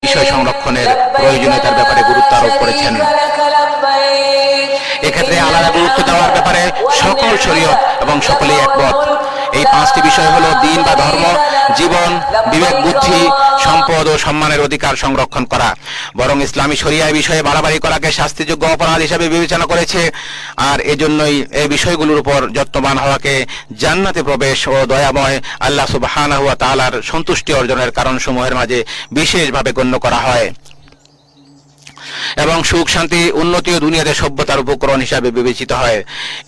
বিষয় সংরক্ষণের প্রয়োজনীয়তার ব্যাপারে গুরুত্ব আরোপ করেছেন। এক্ষেত্রে আলাদা গুরুত্ব দেওয়ার ব্যাপারে সকল শরীয়ত এবং সকলেই একমত। এই পাঁচটি বিষয় হলো দিন বা ধর্ম, জীবন, বিবেক, বুদ্ধি, সম্পদ ও সম্মানের অধিকার সংরক্ষণ করা। বরং ইসলামী শরিয়া এই বিষয়ে বাড়াবাড়ি করাকে শাস্তিযোগ্য অপরাধ হিসেবে বিবেচনা করেছে। আর এজন্যই এই বিষয়গুলোর উপর যত্নবান হওয়াকে জান্নাতে প্রবেশ ও দয়াময় আল্লাহ সুবহানাহু ওয়া তাআলার সন্তুষ্টি অর্জনের কারণসমূহের মাঝে বিশেষভাবে গণ্য করা হয় এবং সুখ, শান্তি, উন্নতি ও দুনিয়াতে সভ্যতার উপকরণ হিসাবে বিবেচিত হয়।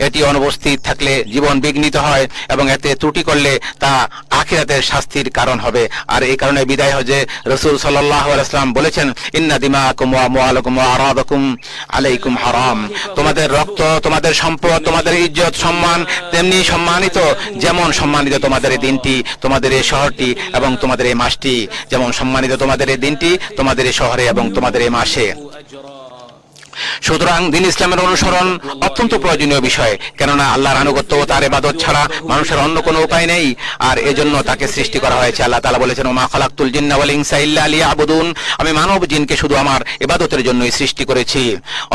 এটি অনুপস্থিত থাকলে জীবন বিঘ্নিত হয় এবং এতে ত্রুটি করলে তা আখিরাতের শাস্তির কারণ হবে। আর এই কারণে বিদায় হজে রাসূল সাল্লাল্লাহু আলাইহি ওয়াসাল্লাম বলেছেন, ইন্না দিমাআকুম ওয়া আমওয়ালাকুম ওয়া আরাদাকুম আলাইকুম হারাম। তোমাদের রক্ত, তোমাদের সম্পদ, তোমাদের ইজ্জত, সম্মান তেমনি সম্মানিত, যেমন সম্মানিত তোমাদের এই দিনটি, তোমাদের এই শহরটি এবং তোমাদের এই মাসটি, যেমন সম্মানিত তোমাদের এই দিনটি, তোমাদের এই শহরে এবং তোমাদের এই মাসে। সুতরাং দিন ইসলামের অনুসরণ অত্যন্ত প্রয়োজনীয় বিষয়, কেননা আল্লাহর আনুগত্য ও তার ইবাদত ছাড়া মানুষের অন্য কোনো উপায় নেই। আর এজন্য তাকে সৃষ্টি করা হয়েছে। আল্লাহ তাআলা বলেছেন, ওমা খালাকতুল জিন্না ওয়াল ইনসা ইল্লা লিয়াবুদুন, আমি মানব জিনকে শুধু আমার ইবাদতের জন্যই সৃষ্টি করেছি।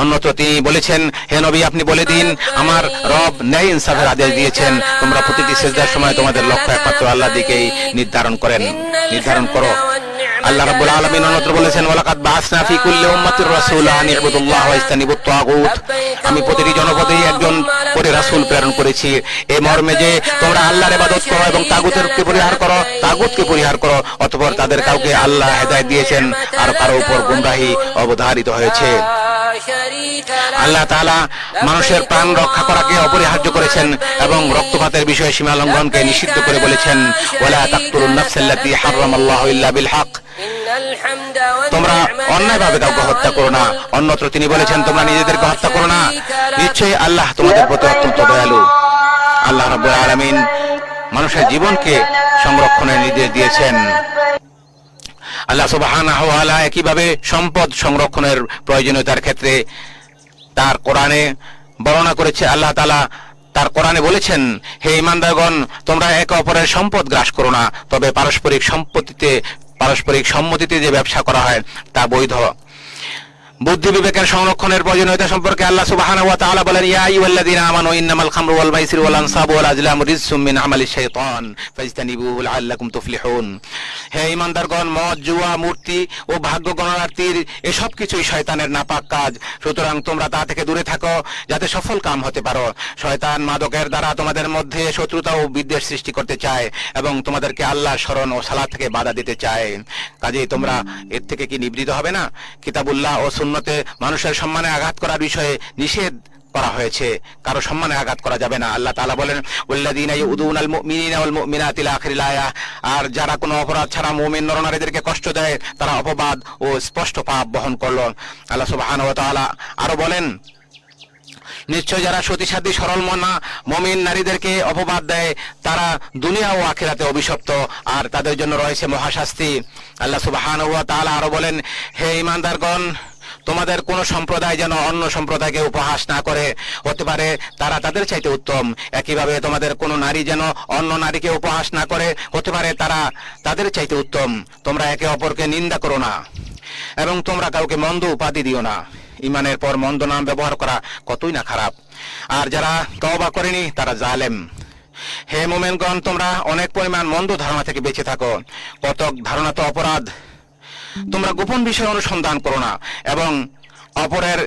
অন্যত্র তিনি বলেছেন, হে নবী, আপনি বলে দিন, আমার রব ন্যায় ইনসাফের আদেশ দিয়েছেন, তোমরা প্রতিটি সিজদার সময় তোমাদের লক্ষ্য একমাত্র আল্লাহর দিকেই নির্ধারণ করো। আল্লাহ রাব্বুল আলামিন অন্যত্র বলেছেন, ওয়ালাকাদ বাআসনা ফি কুল্লি উম্মাতির রাসূলা আন ইবুদুল্লাহ ওয়া ইজতানিবুত তাগুত, আমি প্রতিটি জনপদেই একজন করে রাসূল প্রেরণ করেছি এই মর্মে যে তোমরা আল্লাহর ইবাদত করো এবং তাগুতকে পরিহার করো। অতঃপর তাদের কাউকে আল্লাহ হেদায়েত দিয়েছেন আর কারো উপর গুমরাহি অবধারিত হয়েছে। আল্লাহ তাআলা মানুষের প্রাণ রক্ষা করাকে অপরিহার্য করেছেন এবং রক্তপাতের বিষয়ে সীমা লঙ্ঘনকে নিষিদ্ধ করে বলেছেন, ওয়ালা তাকতুলুন নাফসাল্লাতী হারামাল্লাহু ইল্লা বিল হক, তোমরা অন্যায়ভাবে কাউকে হত্যা করো না। অন্যত্র তিনি বলেছেন, তোমরা নিজেদেরকে হত্যা করো না, নিশ্চয়ই আল্লাহ তোমাদের প্রতি অত্যন্ত দয়ালু। আল্লাহ রাব্বুল আলামিন মানুষের জীবনকে সংরক্ষণের নির্দেশ দিয়েছেন। আল্লাহ সুবহানাহু ওয়া তাআলা একইভাবে সম্পদ সংরক্ষণের প্রয়োজনীয়তার ক্ষেত্রে তার কোরআনে বর্ণনা করেছে। আল্লাহ তাআলা তার কোরআনে বলেছেন, হে ঈমানদারগণ, তোমরা একে অপরের সম্পদ গ্রাস করো না, তবে পারস্পরিক সম্মতিতে যে ব্যবসা করা হয় তা বৈধ। বুদ্ধি বিবেকের সংরক্ষণের প্রয়োজনীয়তা সম্পর্কে আল্লাহ সুবহানাহু ওয়া তাআলা বলেন, ইয়া আইয়ুহাল্লাযীনা আমানু ইন্নামাল খামরু ওয়াল মাইসিরু ওয়াল আনসাবু ওয়াল আজলামু রিজসুম মিন আমালিশ শাইতান ফাজতানিবুহু লাআল্লাকুম তুফলিহুন। হে ঈমানদারগণ, মদ, জুয়া, মূর্তি ও ভাগ্য গণনার্থীর এসব কিছুই শয়তানের নাপাক কাজ, সুতরাং তোমরা তা থেকে দূরে থাকো যাতে সফল কাম হতে পারো। শয়তান মাদকের দ্বারা তোমাদের মধ্যে শত্রুতা ও বিদ্বেষ সৃষ্টি করতে চায় এবং তোমাদেরকে আল্লাহর শরণ ও সালাত থেকে বাধা দিতে চায়। কাজেই তোমরা এর থেকে কি নিবৃত হবে না? কিতাবুল্লাহ ও সুন্নতে মানুষের সম্মানে আঘাত করার বিষয়ে নিষেধ করা হয়েছে, কারো সম্মানে আঘাত করা যাবে না। আল্লাহ তাআলা বলেন, ওয়াল্লাযীনা ইউযুনাল মুমিনিনা ওয়াল মুমিনাতি ইলা আখিরিল আয়াহ, আর যারা কোনো অপরাধ ছাড়া মুমিন নরনারীদেরকে কষ্ট দেয় তারা অপবাদ ও স্পষ্ট পাপ বহন করল। আল্লাহ সুবহানাহু ওয়া তাআলা আরো বলেন, নিশ্চয় যারা সতীসাধ্বী সরল মনা মুমিন নারীদেরকে অপবাদ দেয় তারা দুনিয়া ও আখিরাতে অভিশপ্ত, আর তাদের জন্য রয়েছে মহাশাস্তি। আল্লাহ সুবহানাহু ওয়া তাআলা আরো বলেন, হে ঈমানদারগণ, তোমাদের কোন সম্প্রদায় যেন অন্য সম্প্রদায়কে উপহাস না করে, হতে পারে তারা তাদের চাইতে উত্তম। একইভাবে তোমাদের কোন নারী যেন অন্য নারীকে উপহাস না করে, হতে পারে তারা তাদের চাইতে উত্তম। তোমরা একে অপরকে নিন্দা করো না এবং তোমরা কাউকে মন্দ উপাধি দিও না। ঈমানের পর মন্দ নাম ব্যবহার করা কতই না খারাপ। আর যারা তওবা করেনি তারা জালেম। হে মুমিনগণ, তোমরা অনেক পরিমাণ মন্দ ধারণা থেকে বেঁচে থাকো। কতক ধারণা তো অপরাধ। তোমরা গোপন বিষয় অনুসন্ধান করো না এবং অপরের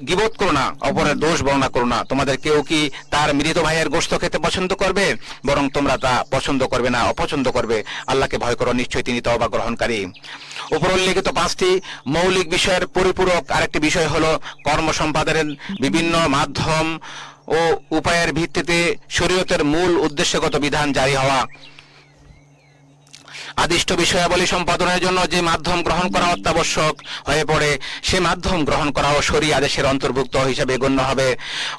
গীবত করো না, অপরের দোষ বর্ণনা করো না। তোমাদের কেউ কি তার মৃত ভাইয়ের গোশত খেতে পছন্দ করবে? বরং তোমরা তা পছন্দ করবে না, অপছন্দ করবে। আল্লাহকে ভয় করো, নিশ্চয়ই তিনি তওবা গ্রহণকারী। উপর উল্লেখিত পাঁচটি মৌলিক বিষয়ের পরিপূরক আরেকটি বিষয় হলো কর্ম সম্পাদনের বিভিন্ন মাধ্যম ও উপায়ের ভিত্তিতে শরীয়তের মূল উদ্দেশ্যগত বিধান জারি হওয়া। আদিষ্ট বিষয়াবলী সম্পাদনের জন্য যে মাধ্যম গ্রহণ করা অত্যাবশ্যক হয়ে পড়ে, সে মাধ্যম গ্রহণ করাও শরী আদেশের অন্তর্ভুক্ত হিসেবে গণ্য হবে।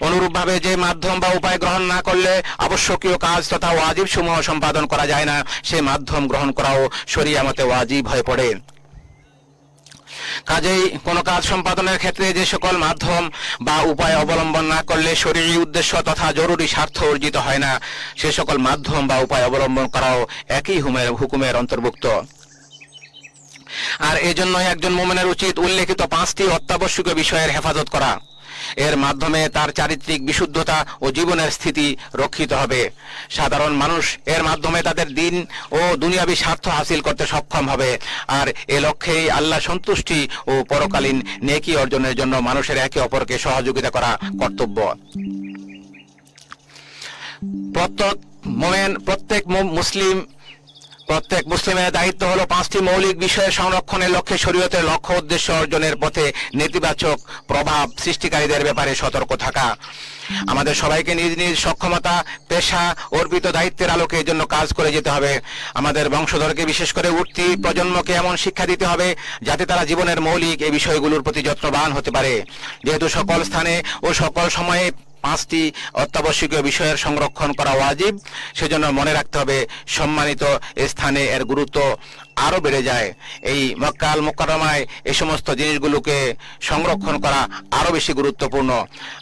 অনুরূপভাবে যে মাধ্যম বা উপায় গ্রহণ না করলে আবশ্যকীয় কাজ তথা ওয়াজিব সমূহ সম্পাদন করা যায় না, সে মাধ্যম গ্রহণ করাও শরীয়ত মতে ওয়াজিব হয়ে পড়ে। কাজেই কোন কাজ সম্পাদনের ক্ষেত্রে যে সকল মাধ্যম বা উপায় অবলম্বন না করলে শরীরী উদ্দেশ্য তথা জরুরি স্বার্থ অর্জিত হয় না, সে সকল মাধ্যম বা উপায় অবলম্বন করাও একই হুকুমের অন্তর্ভুক্ত। আর এজন্যই একজন মুমিনের উচিত উল্লেখিত 5টি অত্যাবশ্যকীয় বিষয়ের হেফাজত করা। এর মাধ্যমে তার চারিত্রিক বিশুদ্ধতা ও জীবনের স্থিতি রক্ষিত হবে। সাধারণ মানুষ এর মাধ্যমে তাদের দিন ও দুনিয়াবী স্বার্থ হাসিল করতে সক্ষম হবে। আর এ লক্ষ্যেই আল্লাহ সন্তুষ্টি ও পরকালীন নেকি অর্জনের জন্য মানুষের একে অপরকে সহযোগিতা করা কর্তব্য। প্রত্যেক মুসলিমের দায়িত্ব হলো 5টি মৌলিক বিষয়ের সংরক্ষণের লক্ষ্যে শরীয়তের লক্ষ্য উদ্দেশ্য অর্জনের পথে নেতিবাচক প্রভাব সৃষ্টিকারীদের ব্যাপারে সতর্ক থাকা। আমাদের সবাইকে নিজ নিজ সক্ষমতা, পেশা, অর্পিত দায়িত্বের আলোকে এর জন্য কাজ করে যেতে হবে। আমাদের বংশধরকে, বিশেষ করে উঠতি প্রজন্মকে এমন শিক্ষা দিতে হবে যাতে তারা জীবনের মৌলিক এই বিষয়গুলোর প্রতি যত্নবান হতে পারে। যেহেতু সকল স্থানে ও সকল সময়ে 5টি অত্যাবশ্যকীয় বিষয়ের সংরক্ষণ করা ওয়াজিব, সেজন্য মনে রাখতে হবে সম্মানিত স্থানে এর গুরুত্ব আরো বেড়ে যায়। এই মক্কা আল মুকাররমায় এই সমস্ত জিনিসগুলোকে সংরক্ষণ করা আরো বেশি গুরুত্বপূর্ণ।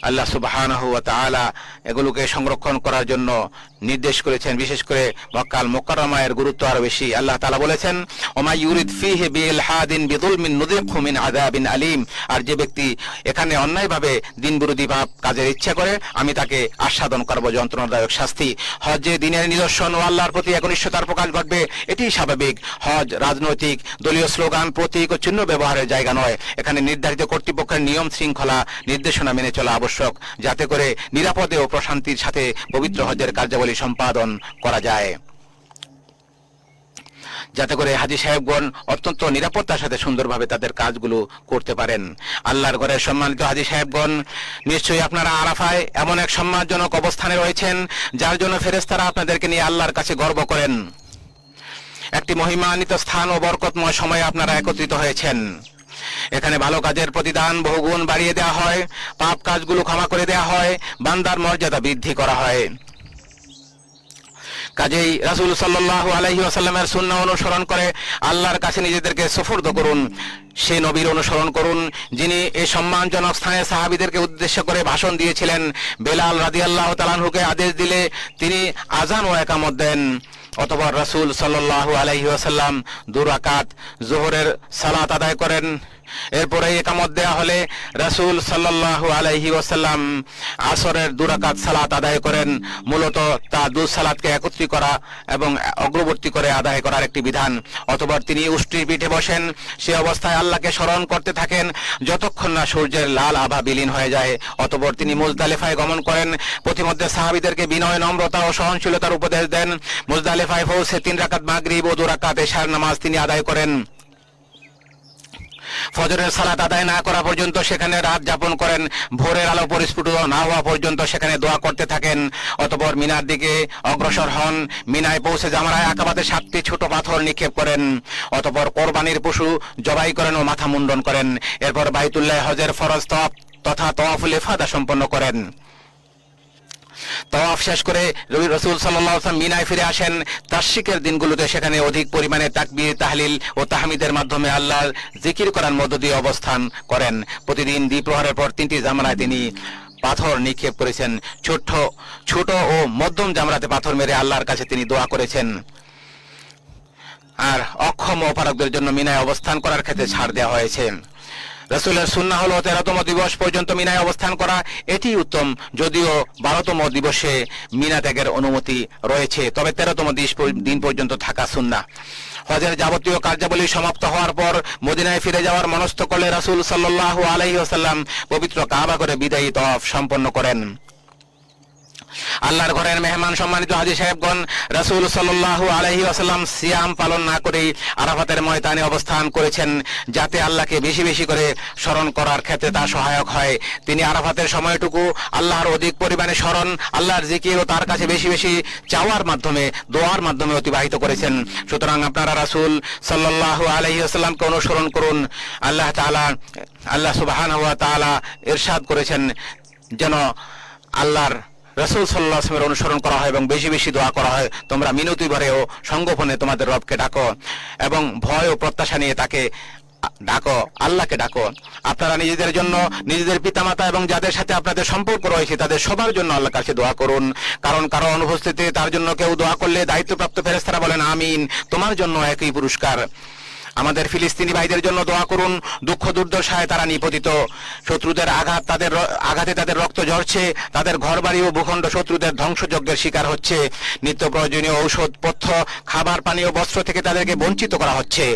আল্লাহ সুবহানাহু ওয়া তাআলা এগুলোকে সংরক্ষণ করার জন্য নির্দেশ করেছেন। বিশেষ করে মক্কা আল মুকাররমায় এর গুরুত্ব আরো বেশি। আল্লাহ তাআলা বলেছেন, ওমা ইউরিদ ফিহি বিইলহাদিন বিযুলমিন নুযিকহু মিন আযাবিন আলীম। আর যে ব্যক্তি এখানে অন্যায়ভাবে দিন বিরোধী ভাব কাজের ইচ্ছা করে, আমি তাকে আস্বাদন করব যন্ত্রণাদায়ক শাস্তি। হজে দিনের নিদর্শন ও আল্লাহর প্রতি একনিষ্ঠতার প্রকাশ ঘটবে, এটি স্বাভাবিক। হজ রাজনৈতিক, দলীয় স্লোগান, প্রতীক ও চিহ্ন ব্যবহারের জায়গা নয়। এখানে নির্ধারিত কর্তৃপক্ষের নিয়ম শৃঙ্খলা, নির্দেশনা মেনে চলা আবশ্যক, যাতে করে নিরাপদে ও প্রশান্তির সাথে পবিত্র হজের কার্যাবলী সম্পাদন করা যায়, যাতে করে হাজী সাহেবগণ অত্যন্ত নিরাপত্তার সাথে সুন্দরভাবে তাদের কাজগুলো করতে পারেন। আল্লাহর ঘরের সম্মানিত হাজী সাহেবগণ, নিশ্চয়ই আপনারা আরাফায় এমন এক সম্মানজনক অবস্থানে রয়েছেন যার জন্য ফেরেশতারা আপনাদেরকে নিয়ে আল্লাহর কাছে গর্ব করেন। একটি মহিমান্বিত স্থান ও বরকতময় সময়ে আপনারা একত্রিত হয়েছেন। এখানে ভালো কাজের প্রতিদান বহুগুণ বাড়িয়ে দেওয়া হয়, পাপ কাজগুলো ক্ষমা করে দেওয়া হয়, বান্দার মর্যাদা বৃদ্ধি করা হয়। কাজেই রাসূল সাল্লাল্লাহু আলাইহি ওয়াসাল্লামের সুন্নাহ অনুসরণ করে আল্লাহর কাছে নিজেদেরকে সুফর্দ করুন। সেই নবীর অনুসরণ করুন যিনি এই সম্মানজনক স্থানে সাহাবীদেরকে উদ্দেশ্য করে ভাষণ দিয়েছিলেন। বেলাল রাদিয়াল্লাহু তাআলা আনহুকে আদেশ দিলে তিনি আযান ও ইকামত দেন। অতঃপর রাসূল সাল্লাল্লাহু আলাইহি ওয়াসাল্লাম 2 রাকাত যোহরের সালাত আদায় করেন। এরপরে ইকামত দেয়া হলে রাসূল সাল্লাল্লাহু আলাইহি ওয়াসাল্লাম আসরের 2 রাকাত সালাত আদায় করেন। মূলত তা 2 সালাতকে একত্রিত করা এবং অগ্রবর্তী করে আদায় করার একটি বিধান। অতঃপর তিনি উষ্ট্রির পিঠে বসেন, সে অবস্থায় আল্লাহকে স্মরণ করতে থাকেন যতক্ষণ না সূর্যের লাল আভা বিলীন হয়ে যায়। অতঃপর তিনি মুজদালিফায় গমন করেন। পথিমধ্যে সাহাবীদেরকে বিনয়, নম্রতা ও সহনশীলতার উপদেশ দেন। মুজদালিফায় পৌঁছে 3 রাকাত মাগরিব ও 2 রাকাত এশার নামাজ তিনি আদায় করেন। ফজরের সালাত আদায় না করা পর্যন্ত সেখানে রাত যাপন করেন। ভোরের আলো পরিস্ফুট না হওয়া পর্যন্ত সেখানে দোয়া করতে থাকেন। অতঃপর মিনার দিকে অগ্রসর হন। মিনায় পৌঁছে জামরায়ে আকাবাতে 7টি ছোট পাথর নিক্ষেপ করেন। অতঃপর কোরবানির পশু জবাই করেন ও মাথা মুন্ডন করেন। এরপর বাইতুল্লাহ হজের ফরজ তওয়াফ তথা তওয়াফুল ইফাদা সম্পন্ন করেন। তাওয়াফ শেষ করে রাসূল সাল্লাল্লাহু আলাইহি ওয়াসাল্লাম মিনায় ফিরে আসেন। তাশরিকের দিনগুলোতে সেখানে অধিক পরিমাণে তাকবীর, তাহলিল ও তাহমিদের মাধ্যমে আল্লাহর জিকির করার মধ্য দিয়ে অবস্থান করেন। প্রতিদিন দ্বিপ্রহরের পর 3টি জামরায় তিনি পাথর নিক্ষেপ করেছেন। ছোট ও মধ্যম জামরাতে পাথর মেরে আল্লাহর কাছে তিনি দোয়া করেছেন। আর অক্ষম ও অপারগদের জন্য মিনায় অবস্থান করার ক্ষেত্রে ছাড় দেওয়া হয়েছে। রাসূলের সুন্নাহ হলো 13তম দিবস পর্যন্ত মিনায় অবস্থান করা, এটি উত্তম। যদিও 12তম দিবসে মিনা ত্যাগের অনুমতি রয়েছে, তবে 13তম দিন পর্যন্ত থাকা সুন্নাহ। হজের যাবতীয় কার্যাবলী সমাপ্ত হওয়ার পর মদিনায় ফিরে যাওয়ার মনস্থ করলে রাসূল সাল্লাল্লাহু আলাইহি ওয়াসাল্লাম পবিত্র কাবা করে বিদায়ী তওয়াফ সম্পন্ন করেন। আল্লাহর ঘরের মেহমান সম্মানিত হাজী সাহেবগণ, রাসূল সাল্লাল্লাহু আলাইহি ওয়াসাল্লাম সিয়াম পালন না করেই আরাফাতের ময়দানে অবস্থান করেছেন, যাতে আল্লাহকে বেশি বেশি করে স্মরণ করার ক্ষেত্রে তা সহায়ক হয়। তিনি আরাফাতের সময়টুকু আল্লাহর অধিক পরিমাণে স্মরণ, আল্লাহর জিকির ও তার কাছে বেশি বেশি চাওয়ার মাধ্যমে, দোয়ার মাধ্যমে অতিবাহিত করেছেন। সুতরাং আপনারা রাসূল সাল্লাল্লাহু আলাইহি ওয়াসাল্লামকে অনুসরণ করুন। আল্লাহ সুবহানাহু ওয়া তাআলা ইরশাদ করেছেন যেন আল্লাহর রাসূল সাল্লাল্লাহু আলাইহি ওয়াসাল্লামের অনুসরণ করা হয় এবং বেশি বেশি দোয়া করা হয়। তোমরা মিনতি ভরে ও সংগোপনে তোমাদের রবকে ডাকো এবং ভয় ও প্রত্যাশা নিয়ে তাকে ডাকো, আল্লাহকে ডাকো। আপনারা নিজেদের জন্য, নিজেদের পিতামাতা এবং যাদের সাথে আপনাদের সম্পর্ক রয়েছে তাদের সবার জন্য আল্লাহর কাছে দোয়া করুন। কারণ কারো অনুপস্থিতিতে তার জন্য কেউ দোয়া করলে দায়িত্বপ্রাপ্ত ফেরেশতারা বলেন আমিন, তোমার জন্য একই পুরস্কার। আমাদের ফিলিস্তিনি ভাইদের জন্য দোয়া করুন। দুঃখ দুর্দশায় তারা নিপতিত, শত্রুদের আঘাতে তাদের রক্ত ঝরছে, তাদের ঘরবাড়ি ও ভূখণ্ড শত্রুদের ধ্বংসযজ্ঞের শিকার হচ্ছে। নিত্য প্রয়োজনীয় ঔষধ পথ্য, খাবার পানি ও বস্ত্র থেকে তাদেরকে বঞ্চিত করা হচ্ছে।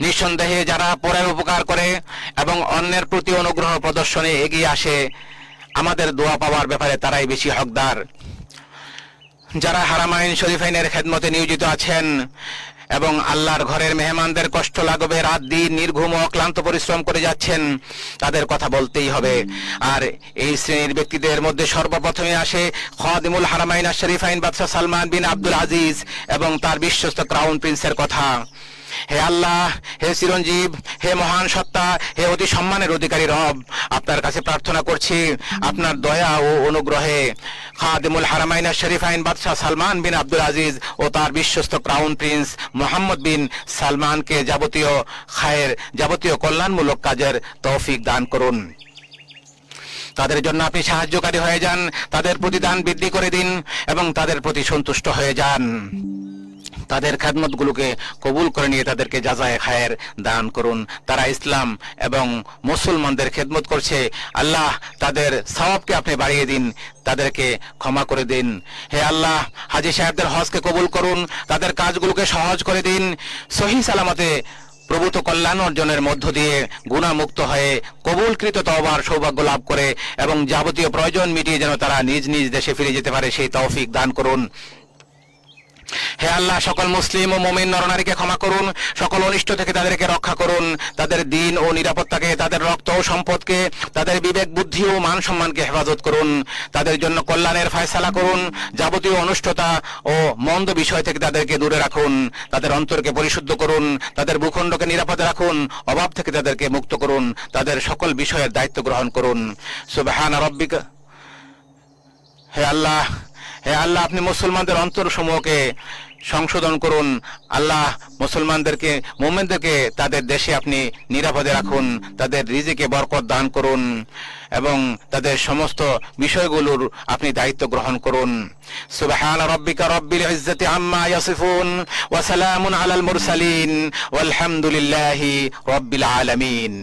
নিঃসন্দেহে যারা পরের উপকার করে এবং অন্যের প্রতি অনুগ্রহ প্রদর্শনে এগিয়ে আসে, আমাদের দোয়া পাওয়ার ব্যাপারে তারাই বেশি হকদার। যারা হারামাইন শরীফাইনের খেদমতে নিয়োজিত আছেন এবং আল্লাহর ঘরের মেহমানদের কষ্ট লাগবে, রাত দিন নির্ঘুম ও ক্লান্ত পরিশ্রম করে যাচ্ছেন, তাদের কথা বলতেই হবে। আর এই শ্রেণীর ব্যক্তিদের মধ্যে সর্বপ্রথমে আসে খাদিমুল হারামাইন শরীফাইন বাদশাহ সালমান বিন আব্দুল আজিজ এবং তার বিশ্বস্ত ক্রাউন প্রিন্সের কথা। হে আল্লাহ, হে চিরঞ্জীব, হে মহান সত্তা, হে অতি সম্মানের অধিকারী রব, আপনার কাছে প্রার্থনা করছি আপনার দয়া ও অনুগ্রহে খাদিমুল হারামাইন শরীফাইন বাদশাহ সালমান বিন আব্দুল আজিজ ও তার বিশ্বস্ত ক্রাউন প্রিন্স মোহাম্মদ বিন সালমানকে যাবতীয় কল্যাণমূলক কাজের তৌফিক দান করুন। তাদের জন্য আপনি সাহায্যকারী হয়ে যান, তাদের প্রতিদান বৃদ্ধি করে দিন এবং তাদের প্রতি সন্তুষ্ট হয়ে যান। তাদের খেদমতগুলোকে কবুল করে নিয়ে তাদেরকে জাযায়ে খায়ের দান করুন। তারা ইসলাম এবং মুসলমানদের খেদমত করছে, আল্লাহ তাদের সওয়াবকে আপনি বাড়িয়ে দিন, তাদেরকে ক্ষমা করে দিন। হে আল্লাহ, হাজী সাহেবদের হজকে কবুল করুন, তাদের কাজগুলোকে সহজ করে দিন, সহি সালামতে প্রভূত কল্যাণ অর্জনের মধ্য দিয়ে গুণামুক্ত হয়ে কবুলকৃত তওবার সৌভাগ্য লাভ করে এবং যাবতীয় প্রয়োজন মিটিয়ে যেন তারা নিজ নিজ দেশে ফিরে যেতে পারে, সেই তৌফিক দান করুন। হে আল্লাহ, সকল মুসলিম ও মুমিন নরনারীকে ক্ষমা করুন, সকল অনিষ্ট থেকে তাদেরকে রক্ষা করুন, তাদের দিন ও নিরাপত্তাকে, তাদের রক্ত ও সম্পদকে, তাদের বিবেক বুদ্ধি ও মান সম্মানকে হেফাজত করুন, তাদের জন্য কল্যাণের ফয়সালা করুন, যাবতীয় অনিষ্টতা ও মন্দ বিষয় থেকে তাদেরকে দূরে রাখুন, তাদের অন্তরকে পরিশুদ্ধ করুন, তাদের ভূখণ্ডকে নিরাপদে রাখুন, অভাব থেকে তাদেরকে মুক্ত করুন, তাদের সকল বিষয়ের দায়িত্ব গ্রহণ করুন। সুবহান রাব্বিকা। হে আল্লাহ, আপনি মুসলমানদের অন্তরসমূহকে সংশোধন করুন। আল্লাহ, মুসলমানদেরকে, মুমিনদেরকে তাদের দেশে আপনি নিরাপদে রাখুন, তাদের রিজিকে বরকত দান করুন এবং তাদের সমস্ত বিষয়গুলোর আপনি দায়িত্ব গ্রহণ করুন। সুবহান রাব্বিকা রাব্বিল ইজ্জাতি আম্মা ইয়াসিফুন ওয়া সালামুন আলাল মুরসালিন ওয়াল হামদুলিল্লাহি রাব্বিল আলামিন।